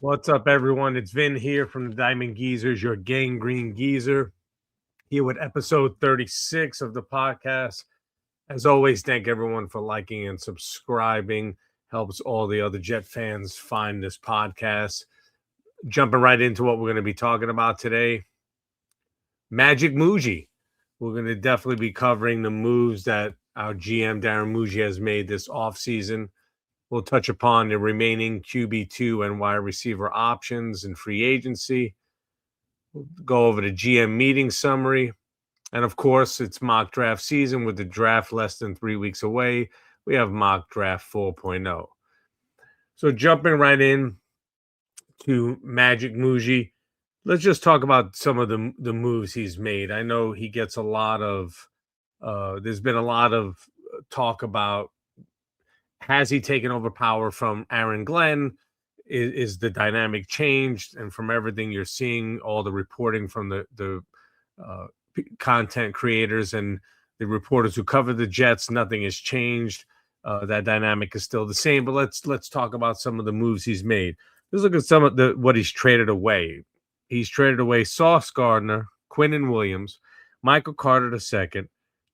What's up, everyone? It's Vin here from the Diamond Geezers, your gangrene geezer, here with episode 36 of the podcast. As always, thank everyone for liking and subscribing. Helps all the other Jet fans find this podcast. Jumping right into what we're going to be talking about today. Magic Mougey. We're going to definitely be covering the moves that our GM, Darren Mougey, has made this offseason. We'll touch upon the remaining QB2 and wide receiver options and free agency. We'll go over the GM meeting summary. And of course, it's mock draft season with the draft less than 3 weeks away. We have mock draft 4.0. So jumping right in to Magic Mougey, let's just talk about some of the moves he's made. I know he gets a lot of, there's been a lot of talk about, has he taken over power from Aaron Glenn? Is the dynamic changed? And from everything you're seeing, all the reporting from the content creators and the reporters who cover the Jets, nothing has changed. That dynamic is still the same. But let's talk about some of the moves he's made. Let's look at some of what he's traded away. He's traded away Sauce Gardner, Quinnen Williams, Michael Carter II,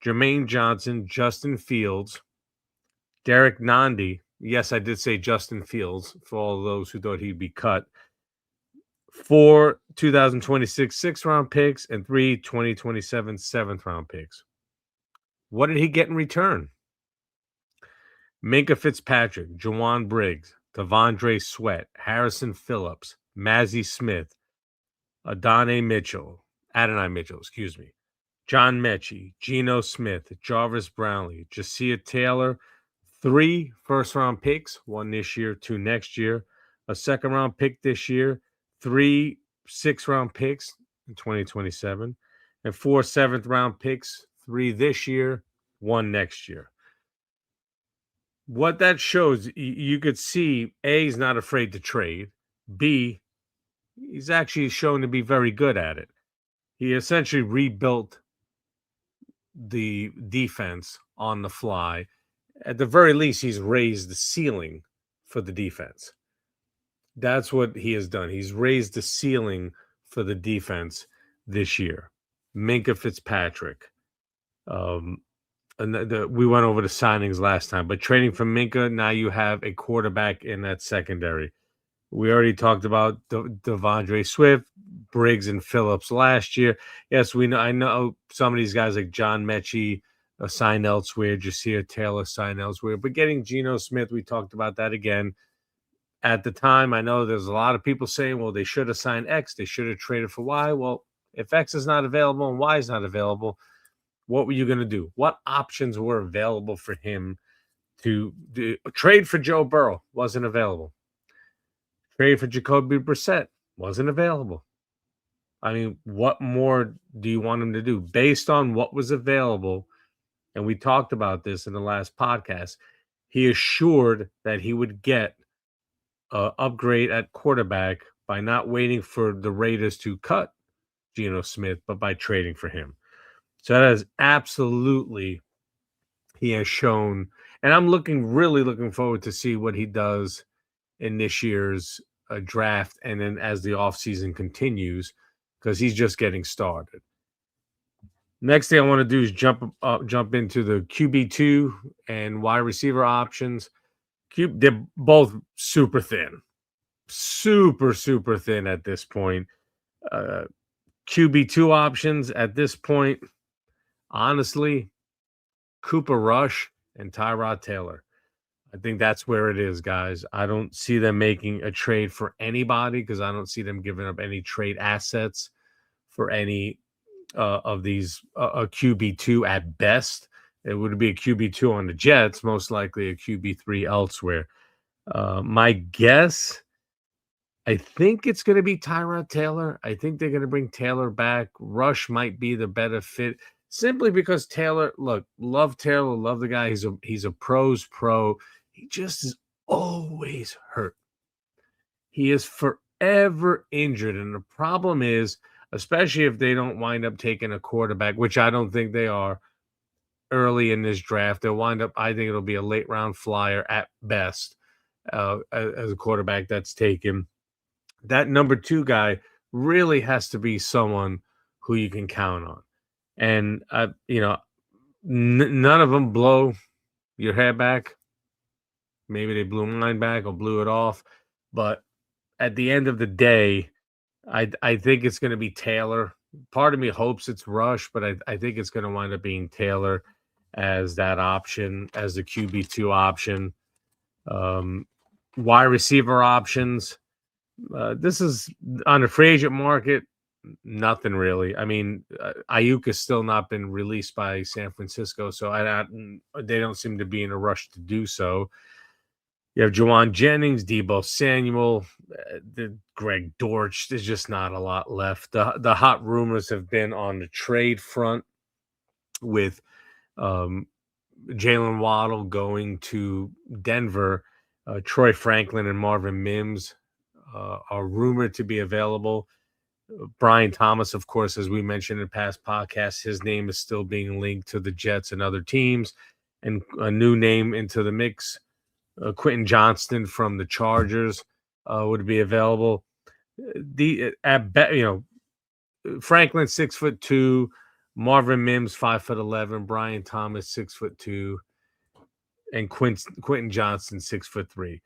Jermaine Johnson, Justin Fields, Derek Nandi. Yes, I did say Justin Fields for all those who thought he'd be cut. 4 2026 6th-round picks and 3 2027 7th-round picks. What did he get in return? Minkah Fitzpatrick, Jawan Briggs, Devondre Sweat, Harrison Phillips, Mazzie Smith, Adonai Mitchell, John Mechie, Geno Smith, Jarvis Brownlee, Ja'Sia Taylor, 3 first-round picks, 1 this year, 2 next year, a second-round pick this year, 3 6th-round picks in 2027, and 4 7th-round picks, 3 this year, 1 next year. What that shows, you could see, A, he's not afraid to trade. B, he's actually shown to be very good at it. He essentially rebuilt the defense on the fly. At the very least, he's raised the ceiling for the defense. That's what he has done. He's raised the ceiling for the defense this year. Minkah Fitzpatrick. And we went over the signings last time, but trading for Minkah, now you have a quarterback in that secondary. We already talked about Devondre Swift, Briggs, and Phillips last year. Yes, we know. I know some of these guys like John Mechie signed elsewhere, Ja'Sia Taylor signed elsewhere, but getting Geno Smith, we talked about that again. At the time, I know there's a lot of people saying, well, they should have signed X. They should have traded for Y. Well, if X is not available and Y is not available, what were you going to do? What options were available for him to do? Trade for Joe Burrow? Wasn't available. Trade for Jacoby Brissett? Wasn't available. I mean, what more do you want him to do? Based on what was available, and we talked about this in the last podcast, he assured that he would get an upgrade at quarterback by not waiting for the Raiders to cut Geno Smith, but by trading for him. So that is absolutely, he has shown, and I'm really looking forward to see what he does in this year's draft, and then as the offseason continues, because he's just getting started. Next thing I want to do is jump into the QB2 and wide receiver options. They're both super thin. Super thin at this point. QB2 options at this point, honestly, Cooper Rush and Tyrod Taylor. I think that's where it is, guys. I don't see them making a trade for anybody because I don't see them giving up any trade assets for any of these QB2 at best. It would be a QB2 on the Jets, most likely a QB3 elsewhere. My guess, I think it's going to be Tyrod Taylor. I think they're going to bring Taylor back. Rush might be the better fit simply because Taylor, love Taylor, love the guy. He's a pro's pro. He just is always hurt. He is forever injured. And the problem is, especially if they don't wind up taking a quarterback, which I don't think they are early in this draft, they'll wind up, I think it'll be a late round flyer at best as a quarterback that's taken. that number 2 guy really has to be someone who you can count on. And, none of them blow your hair back. Maybe they blew mine back or blew it off, but at the end of the day, I think it's gonna be Taylor. Part of me hopes it's Rush, but I think it's gonna wind up being Taylor as that option, as the QB2 option. Um, Wide receiver options. This is on the free agent market, nothing really. I mean, Ayuk has still not been released by San Francisco, so they don't seem to be in a rush to do so. You have Juwan Jennings, Debo Samuel, Greg Dortch. There's just not a lot left. The hot rumors have been on the trade front with um, Jalen Waddle going to Denver. Troy Franklin and Marvin Mims are rumored to be available. Brian Thomas, of course, as we mentioned in past podcasts, his name is still being linked to the Jets and other teams. And a new name into the mix, Quentin Johnston from the Chargers would be available. Franklin 6'2", Marvin Mims 5'11", Brian Thomas 6'2", and Quentin Johnston 6'3".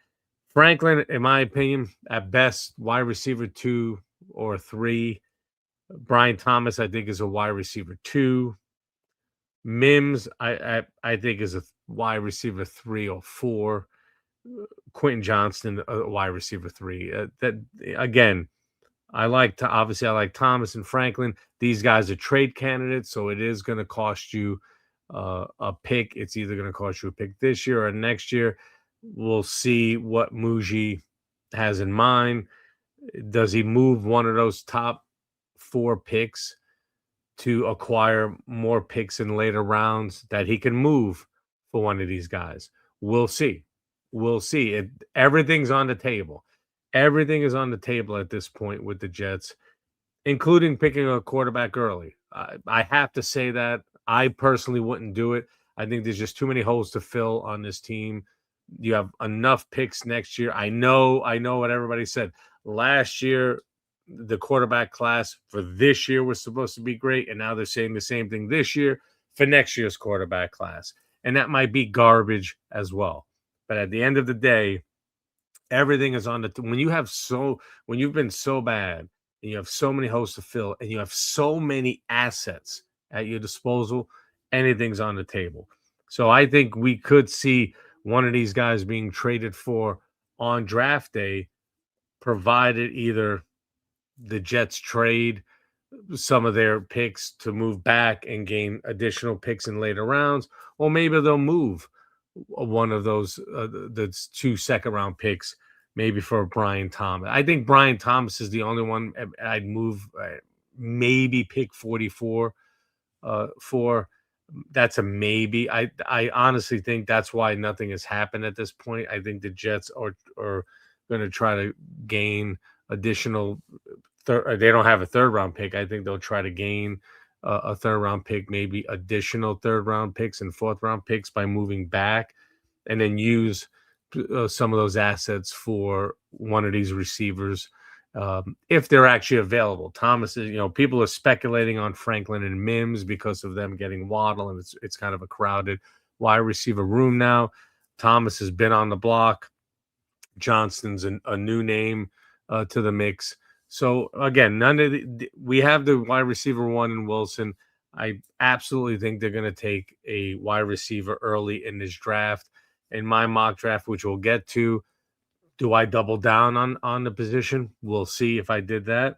Franklin, in my opinion, at best wide receiver 2 or 3. Brian Thomas, I think, is a wide receiver 2. Mims, I think, is a wide receiver 3 or 4. Quentin Johnston, a wide receiver 3. That again, obviously I like Thomas and Franklin. These guys are trade candidates, so it is going to cost you a pick. It's either going to cost you a pick this year or next year. We'll see what Mougey has in mind. Does he move one of those top 4 picks to acquire more picks in later rounds that he can move for one of these guys? We'll see. We'll see. Everything's on the table. Everything is on the table at this point with the Jets, including picking a quarterback early. I have to say that. I personally wouldn't do it. I think there's just too many holes to fill on this team. You have enough picks next year. I know what everybody said. Last year, the quarterback class for this year was supposed to be great, and now they're saying the same thing this year for next year's quarterback class. And that might be garbage as well. But at the end of the day, everything is on the when you've been so bad and you have so many holes to fill and you have so many assets at your disposal, anything's on the table. So I think we could see one of these guys being traded for on draft day, provided either the Jets trade some of their picks to move back and gain additional picks in later rounds, or maybe they'll move one of those the 2 second-round picks, maybe for Brian Thomas. I think Brian Thomas is the only one I'd move, maybe pick 44 for. That's a maybe. I honestly think that's why nothing has happened at this point. I think the Jets are going to try to gain additional. They don't have a third-round pick. I think they'll try to gain a third-round pick, maybe additional third-round picks and fourth-round picks by moving back, and then use some of those assets for one of these receivers if they're actually available. Thomas is, people are speculating on Franklin and Mims because of them getting Waddle, and it's kind of a crowded wide receiver room now. Thomas has been on the block. Johnston's a new name to the mix. So again, we have the wide receiver 1 in Wilson. I absolutely think they're going to take a wide receiver early in this draft. In my mock draft, which we'll get to, do I double down on the position? We'll see if I did that.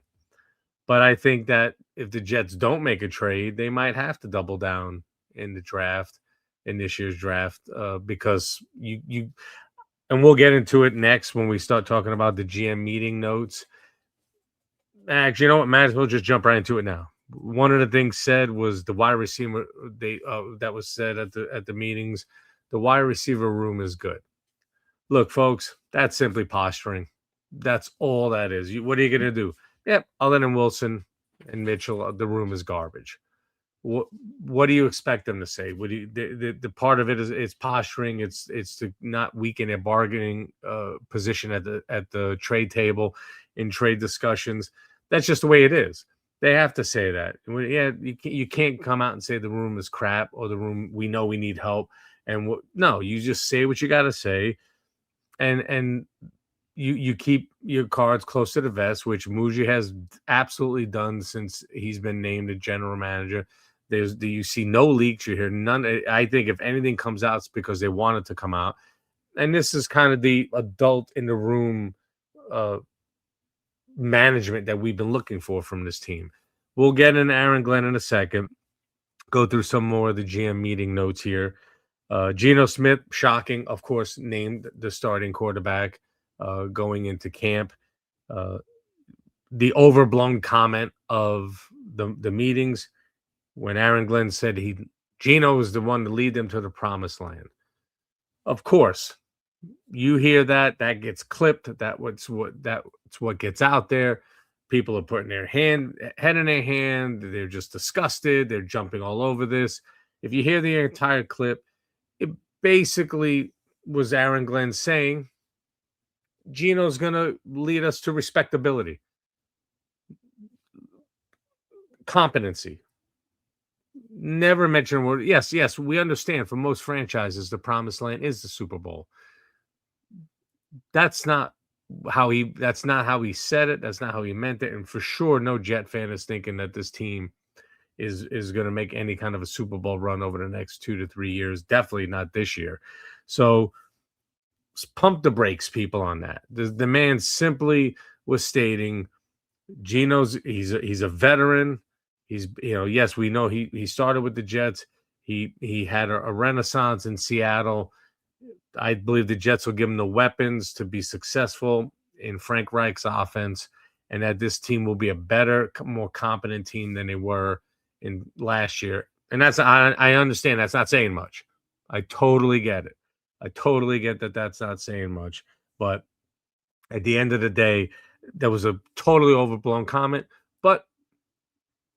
But I think that if the Jets don't make a trade, they might have to double down in the draft, in this year's draft, because you and we'll get into it next when we start talking about the GM meeting notes. Actually, you know what? Might as well just jump right into it now. One of the things said was the wide receiver. That was said at the meetings. The wide receiver room is good. Look, folks, that's simply posturing. That's all that is. What are you going to do? Yep, other than Wilson and Mitchell, the room is garbage. What what do you expect them to say? What do you, the part of it is it's posturing. It's to not weaken their bargaining position at the trade table in trade discussions. That's just the way it is. They have to say that. Yeah, you can't come out and say the room is crap or the room we know we need help. And no, you just say what you got to say, and you keep your cards close to the vest, which Mougey has absolutely done since he's been named a general manager. You see no leaks. You hear none. I think if anything comes out, it's because they want it to come out. And this is kind of the adult in the room uh, management that we've been looking for from this team. We'll get into Aaron Glenn in a second. Go through some more of the GM meeting notes here. Geno Smith, shocking, of course, named the starting quarterback going into camp. Uh, the overblown comment of the meetings when Aaron Glenn said Geno was the one to lead them to the promised land. Of course, you hear that gets clipped. That's what gets out there. People are putting their head in their hand. They're just disgusted. They're jumping all over this. If you hear the entire clip, it basically was Aaron Glenn saying Geno's going to lead us to respectability, competency. Never mention word. Yes, we understand. For most franchises, the promised land is the Super Bowl. That's not how he said it. That's not how he meant it. And for sure, no Jet fan is thinking that this team is going to make any kind of a Super Bowl run over the next 2 to 3 years. Definitely not this year. So pump the brakes, people, on that. The man simply was stating Geno's he's a veteran. He's yes, we know he started with the Jets. He had a renaissance in Seattle. I believe the Jets will give him the weapons to be successful in Frank Reich's offense, and that this team will be a better, more competent team than they were in last year. And I understand that's not saying much. I totally get it. I totally get that that's not saying much. But at the end of the day, that was a totally overblown comment. But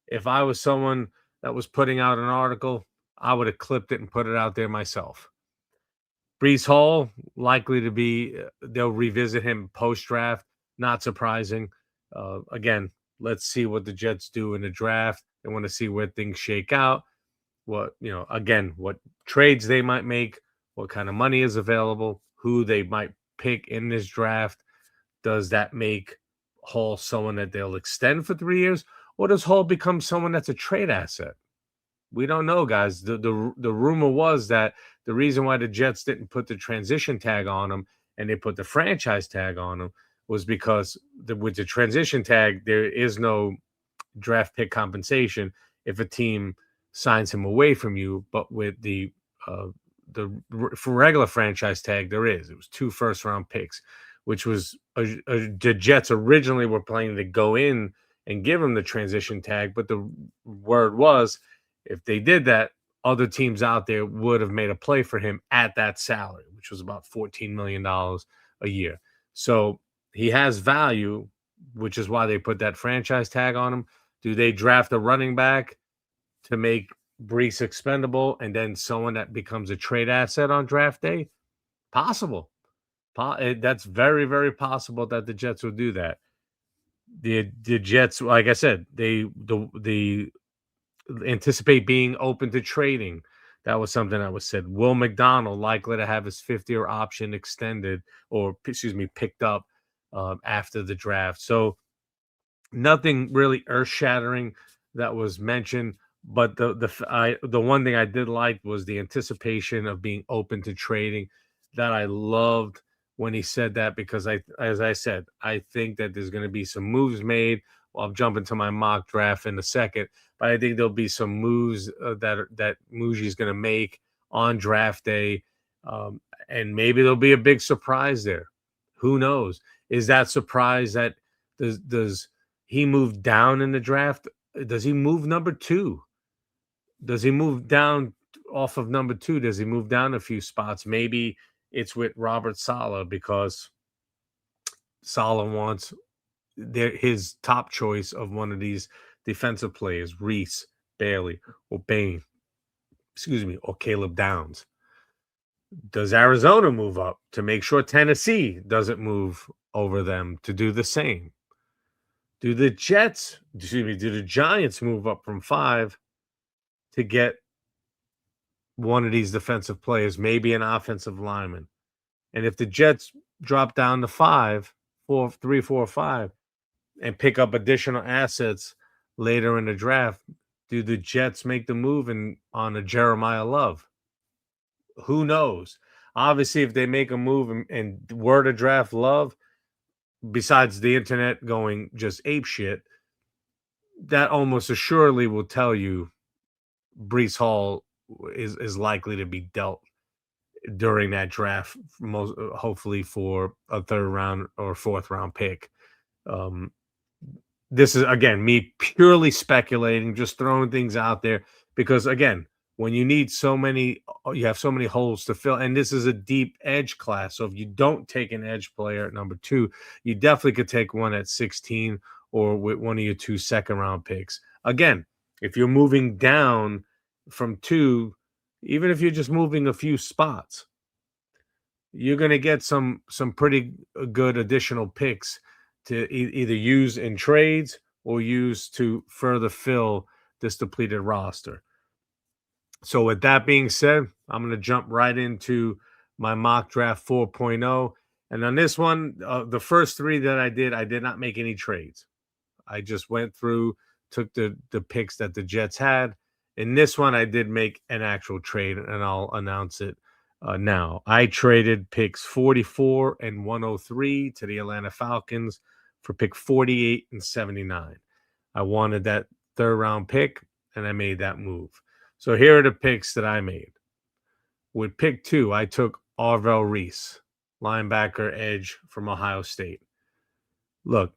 if I was someone that was putting out an article, I would have clipped it and put it out there myself. Brees Hall, likely to be, they'll revisit him post-draft. Not surprising. Again, let's see what the Jets do in the draft. They want to see where things shake out. What trades they might make, what kind of money is available, who they might pick in this draft. Does that make Hall someone that they'll extend for 3 years? Or does Hall become someone that's a trade asset? We don't know, guys. The rumor was that the reason why the Jets didn't put the transition tag on him and they put the franchise tag on him was because with the transition tag, there is no draft pick compensation if a team signs him away from you. But with the for regular franchise tag, there is. It was 2 first-round picks, which was the Jets originally were planning to go in and give him the transition tag. But the word was, if they did that, other teams out there would have made a play for him at that salary, which was about $14 million a year. So he has value, which is why they put that franchise tag on him. Do they draft a running back to make Brees expendable and then someone that becomes a trade asset on draft day? Possible. That's very, very possible that the Jets will do that. The Jets, like I said, they anticipate being open to trading. That was something that was said. Will McDonald likely to have his 5th-year option extended, or picked up after the draft. So nothing really earth-shattering that was mentioned. But the one thing I did like was the anticipation of being open to trading. That I loved when he said that, because as I said, I think that there's going to be some moves made. Well, I'll jump into my mock draft in a second, but I think there'll be some moves that Mougey is going to make on draft day, and maybe there'll be a big surprise there. Who knows? Is that surprise that does he move down in the draft? Does he move number 2? Does he move down off of number 2? Does he move down a few spots? Maybe it's with Robert Saleh, because Saleh wants his top choice of one of these defensive players, Reese, Bailey, or Bain, or Caleb Downs? Does Arizona move up to make sure Tennessee doesn't move over them to do the same? Do the Giants move up from 5 to get one of these defensive players, maybe an offensive lineman? And if the Jets drop down to 5, 4, 3, 4, 5, and pick up additional assets later in the draft, do the Jets make the move on a Jeremiah Love? Who knows? Obviously, if they make a move and were to draft Love, besides the internet going just ape shit, that almost assuredly will tell you Brees Hall is likely to be dealt during that draft, most hopefully for a 3rd round or 4th round pick. This is, again, me purely speculating, just throwing things out there, because, again, when you need you have so many holes to fill, and this is a deep edge class. So if you don't take an edge player at number 2, you definitely could take one at 16 or with one of your 2 second-round picks. Again, if you're moving down from 2, even if you're just moving a few spots, you're going to get some pretty good additional picks to either use in trades or use to further fill this depleted roster. So with that being said, I'm going to jump right into my mock draft 4.0. And on this one, the first 3 that I did not make any trades. I just went through, took the picks that the Jets had. In this one, I did make an actual trade, and I'll announce it now. I traded picks 44 and 103 to the Atlanta Falcons for pick 48 and 79. I wanted that 3rd round pick, and I made that move. So here are the picks that I made. With pick 2, I took Arvell Reese, linebacker edge from Ohio State. Look,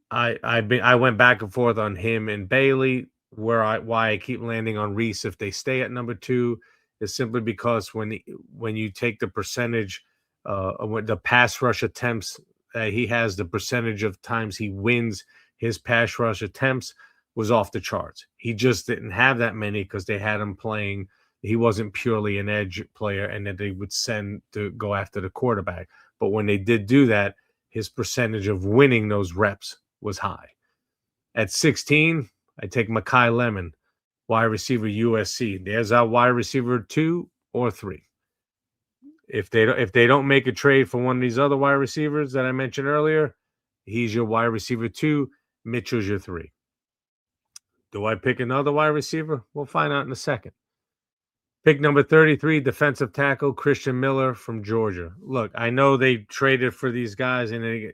I went back and forth on him and Bailey. Why I keep landing on Reese if they stay at number 2 is simply because when you take the percentage, the pass rush attempts he has, the percentage of times he wins his pass rush attempts was off the charts. He just didn't have that many because they had him playing. He wasn't purely an edge player, and that they would send to go after the quarterback. But when they did do that, his percentage of winning those reps was high. At 16, I take Makai Lemon, wide receiver USC. There's our wide receiver 2 or 3. If they don't make a trade for one of these other wide receivers that I mentioned earlier, he's your wide receiver 2. Mitchell's your 3. Do I pick another wide receiver? We'll find out in a second. Pick number 33, defensive tackle Christian Miller from Georgia. Look, I know they traded for these guys, and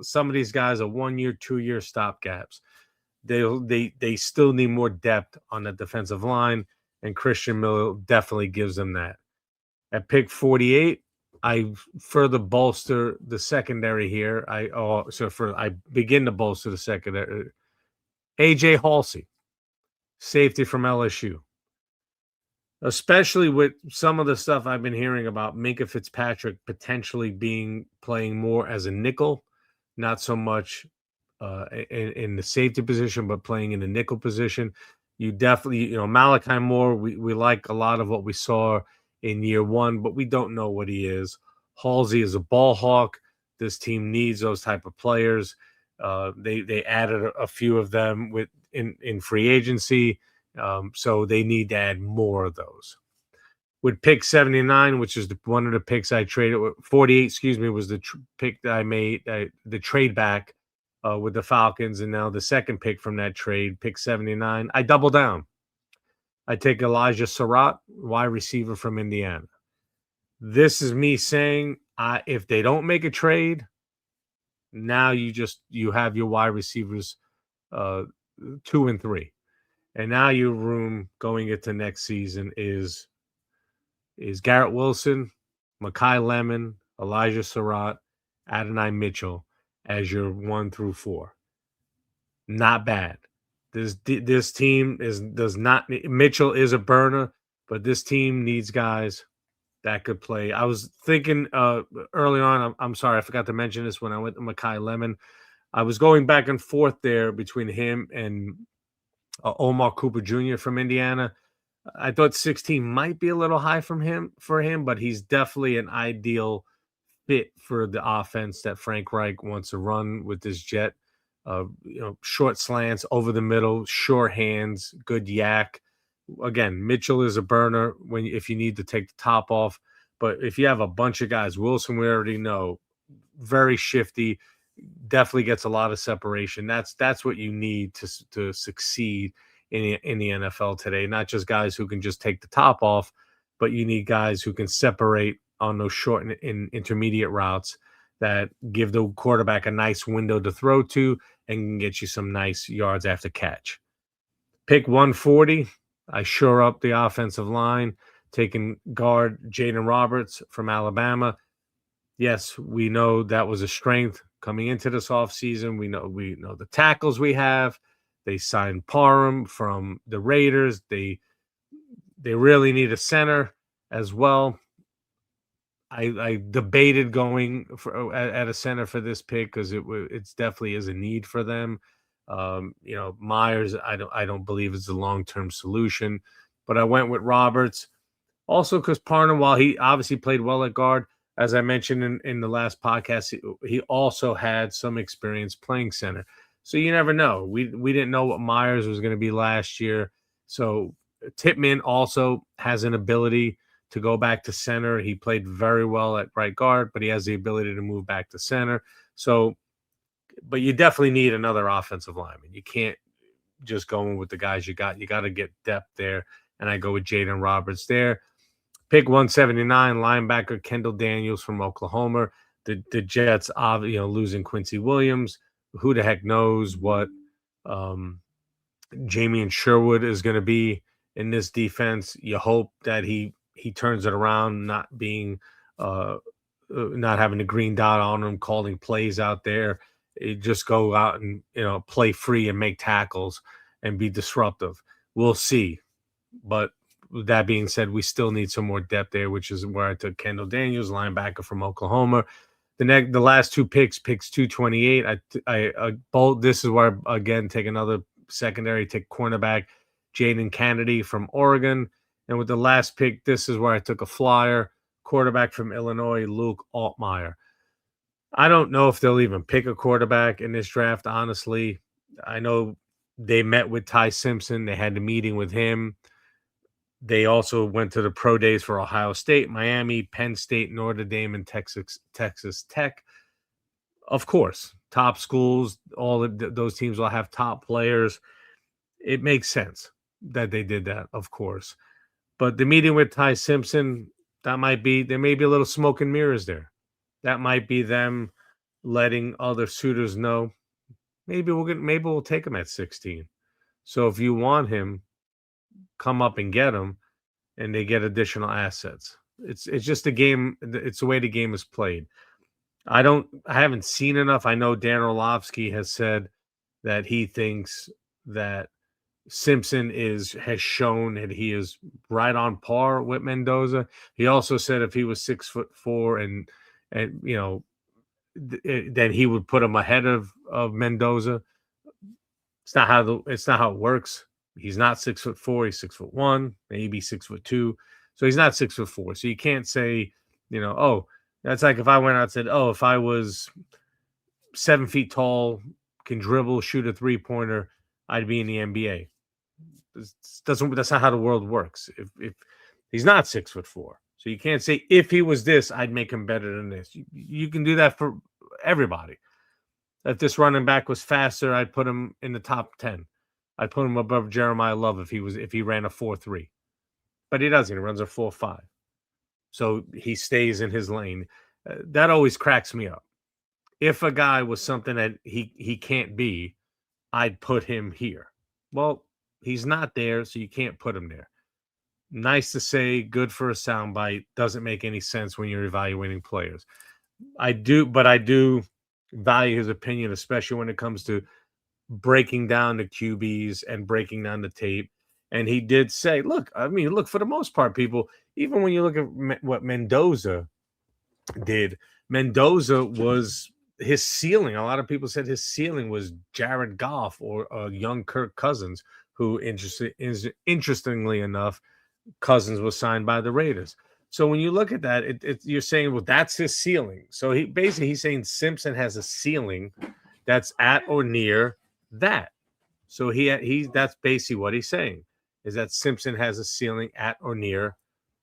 some of these guys are 1-year, 2-year stopgaps. They still need more depth on the defensive line, and Christian Miller definitely gives them that. At pick 48, I further bolster the secondary here. I begin to bolster the secondary. AJ Halsey, safety from LSU. Especially with some of the stuff I've been hearing about Minkah Fitzpatrick potentially playing more as a nickel, not so much in the safety position, but playing in the nickel position. You definitely, Malachi Moore, we like a lot of what we saw in year 1, but we don't know what he is. Halsey is a ball hawk. This team needs those type of players. They added a few of them in free agency. So they need to add more of those. With pick 79, which is one of the picks I traded, 48, was the pick that I made, the trade back with the Falcons, and now the second pick from that trade, pick 79, I double down. I take Elijah Surratt, wide receiver from Indiana. This is me saying, if they don't make a trade, now you have your wide receivers 2 and 3. And now your room going into next season is Garrett Wilson, Makai Lemon, Elijah Surratt, Adonai Mitchell as your 1 through 4. Not bad. This team does not. Mitchell is a burner, but this team needs guys that could play. I was thinking early on. I'm sorry, I forgot to mention this when I went to Makai Lemon. I was going back and forth there between him and Omar Cooper Jr. from Indiana. I thought 16 might be a little high for him, but he's definitely an ideal fit for the offense that Frank Reich wants to run with this jet. Short slants over the middle, sure hands, good yak. Again, Mitchell is a burner if you need to take the top off. But if you have a bunch of guys, Wilson, we already know, very shifty, definitely gets a lot of separation. That's what you need to succeed in the NFL today. Not just guys who can just take the top off, but you need guys who can separate on those short and intermediate routes that give the quarterback a nice window to throw to and can get you some nice yards after catch. Pick 140. I shore up the offensive line, taking guard Jaden Roberts from Alabama. Yes, we know that was a strength coming into this offseason. We know the tackles we have. They signed Parham from the Raiders. They really need a center as well. I debated going at a center for this pick because it's definitely is a need for them. Myers, I don't believe is the long-term solution, but I went with Roberts. Also, because Parham, while he obviously played well at guard, as I mentioned in the last podcast, he also had some experience playing center. So you never know. We didn't know what Myers was going to be last year. So Tippmann also has an ability to go back to center. He played very well at right guard, but he has the ability to move back to center. So, but you definitely need another offensive lineman. You can't just go in with the guys you got. You got to get depth there. And I go with Jaden Roberts there. Pick 179, linebacker Kendall Daniels from Oklahoma. The Jets, losing Quincy Williams. Who the heck knows what Jamie and Sherwood is going to be in this defense. You hope that he turns it around, not having the green dot on him, calling plays out there. Just go out and play free and make tackles and be disruptive. We'll see, but that being said, we still need some more depth there, which is where I took Kendall Daniels, linebacker from Oklahoma. The last two picks 228. This is where I, again, take another secondary, take cornerback Jaden Kennedy from Oregon. And with the last pick, this is where I took a flyer, quarterback from Illinois, Luke Altmaier. I don't know if they'll even pick a quarterback in this draft, honestly. I know they met with Ty Simpson. They had the meeting with him. They also went to the pro days for Ohio State, Miami, Penn State, Notre Dame, and Texas Tech. Of course, top schools, all of those teams will have top players. It makes sense that they did that, of course. But the meeting with Ty Simpson, there may be a little smoke and mirrors there. That might be them letting other suitors know, maybe we'll take him at 16. So if you want him, come up and get him, and they get additional assets. It's just a game. It's the way the game is played. I haven't seen enough. I know Dan Orlovsky has said that he thinks that Simpson has shown that he is right on par with Mendoza. He also said if he was 6'4" and then he would put him ahead of Mendoza. It's not how it works. He's not 6'4". He's 6'1", maybe 6'2". So he's not 6'4". So you can't say, that's like if I went out and said, if I was 7 feet tall, can dribble, shoot a 3-pointer, I'd be in the NBA. That's not how the world works. If he's not 6'4", so you can't say if he was this, I'd make him better than this. You can do that for everybody. If this running back was faster, I'd put him in the top 10. I'd put him above Jeremiah Love if he ran a 4.3. But he doesn't. He runs a 4.5. So he stays in his lane. That always cracks me up. If a guy was something that he can't be, I'd put him here. Well, he's not there, so you can't put him there. Nice to say, good for a soundbite. Doesn't make any sense when you're evaluating players. I do value his opinion, especially when it comes to breaking down the QBs and breaking down the tape. And he did say, look, for the most part, people, even when you look at what Mendoza did, Mendoza was his ceiling. A lot of people said his ceiling was Jared Goff or young Kirk Cousins, who interestingly enough, Cousins was signed by the Raiders. So when you look at that, you're saying, well, that's his ceiling. So he's saying Simpson has a ceiling that's at or near that. So that's basically what he's saying, is that Simpson has a ceiling at or near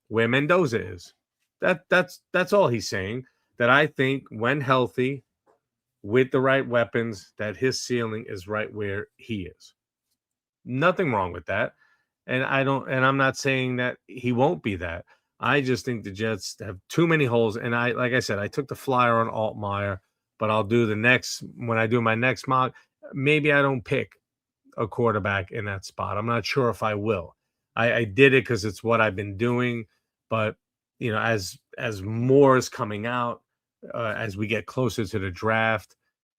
where Mendoza is. That's all he's saying. That I think when healthy, with the right weapons, that his ceiling is right where he is. Nothing wrong with that. And I'm not saying that he won't be that. I just think the Jets have too many holes. And like I said, I took the flyer on Altmaier, but I'll do when I do my next mock, maybe I don't pick a quarterback in that spot. I'm not sure if I will. I did it because it's what I've been doing. But, as more is coming out, as we get closer to the draft,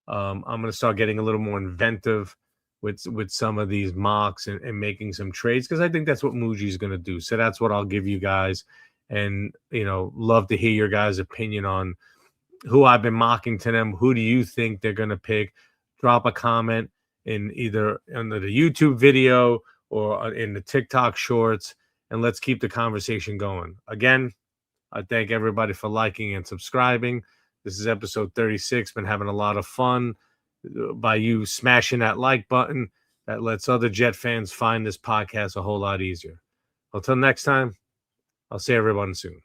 I'm going to start getting a little more inventive with some of these mocks and making some trades, because I think that's what Mougey is going to do. So that's what I'll give you guys, and love to hear your guys' opinion on who I've been mocking to them. Who do you think they're going to pick? Drop a comment in either under the YouTube video or in the TikTok shorts, and let's keep the conversation going. Again, I thank everybody for liking and subscribing. This is episode 36. Been having a lot of fun by you smashing that like button. That lets other Jet fans find this podcast a whole lot easier. Until next time, I'll see everyone soon.